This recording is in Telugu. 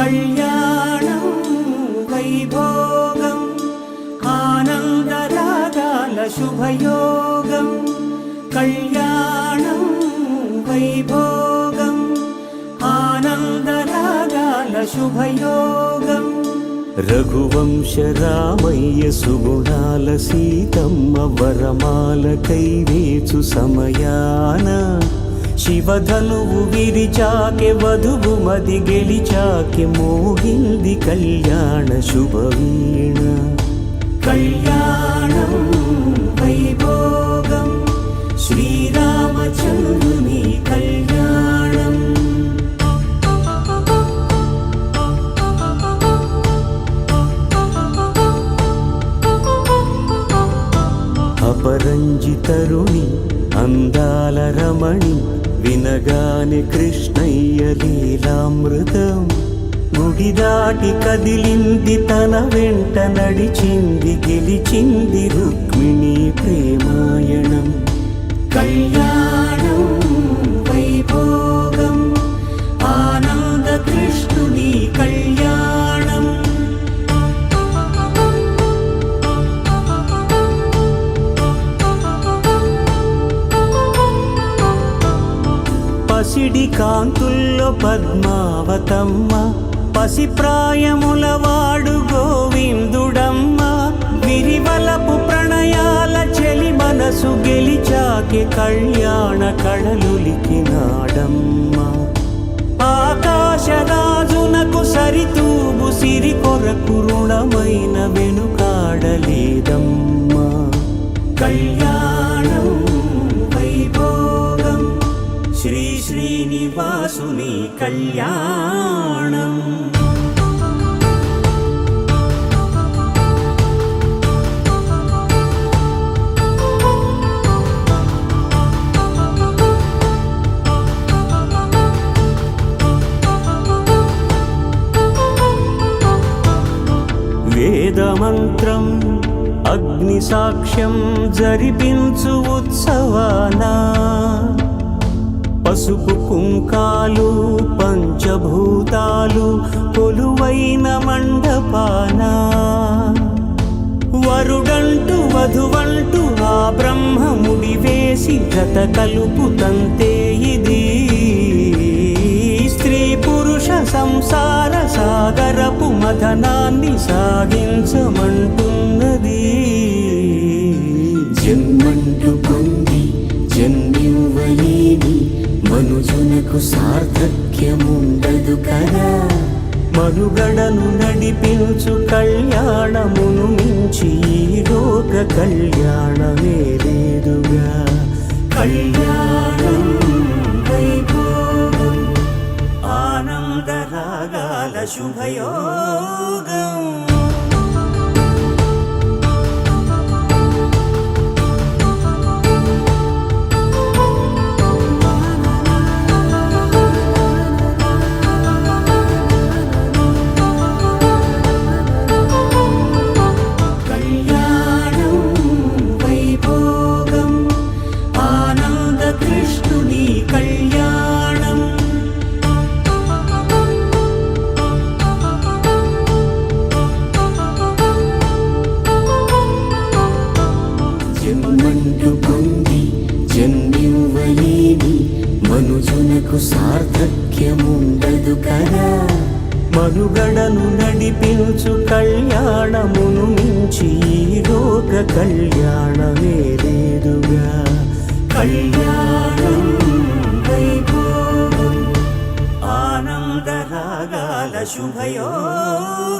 కళ్యాణం వైభోగం ఆనందరాగాల శుభయోగం కళ్యాణం వైభోగం ఆనందరాగాల శుభయోగం రఘువంశ రామయ్య సుగుణాల సీతమ్మ వరమాల కైవేచు సమయాన శివధనువు విరిచాకె వధువు మది గెలిచాకె మోగింది కళ్యాణ శుభవీణ కళ్యాణం వైభోగం శ్రీరామచంద్రుని కళ్యాణం అపరంజి తరుణి అందాల రమణి వినగానే కృష్ణయ్య లీలామృతం గుడి దాటి కదిలింది తన వెంట నడిచింది గెలిచింది రుక్మిణి ప్రేమాయణం కళ్యాణం వైభోగం ఆనంద కృష్ణుని కళ్యాణం పసిడి కాంతుల్లో పద్మావతమ్మ పసిప్రాయముల వాడు గోవిందుడమ్మ విరివలపు ప్రణయాల చెలి మనసు గెలిచాకే కళ్యాణ కళలులికినాడమ్మ ఆకాశరాజునకు సరితూగు సిరి కొరకు రుణమైన వెనుకాడలేదమ్మా కళ్యాణం వైభోగం శ్రీ శ్రీనివాసుని కళ్యాణం వేదమంత్రం అగ్ని సాక్ష్యం జరిపించు ఉత్సవానా పసుపు కుంకాలు పంచభూతాలు కొలువైన మండపాన వరుడంటూ వధువంటూ ఆ బ్రహ్మముడి వేసి జత కలుపుతంతే ఇది స్త్రీ పురుష సంసార సాగరపు మథనాన్ని సాగించమంటున్నది జన్మంటూ పొంది జన్మివ్వలేని మనుజునకు సార్థక్యముండదు కదా మనుగడను నడిపించు కళ్యాణమును మించి ఈ లోక కళ్యాణమే లేదుగా కళ్యాణం వైభోగం ఆనందరాగాల శుభయోగం జన్మంటూ పొంది జన్మివ్వలేని మనుజునకు సార్థక్యముండదు కదా మనుగడను నడిపించు కళ్యాణమును మించి ఈ లోక కళ్యాణమే లేదుగా కళ్యాణం వైభోగం ఆనందరాగాల శుభయోగం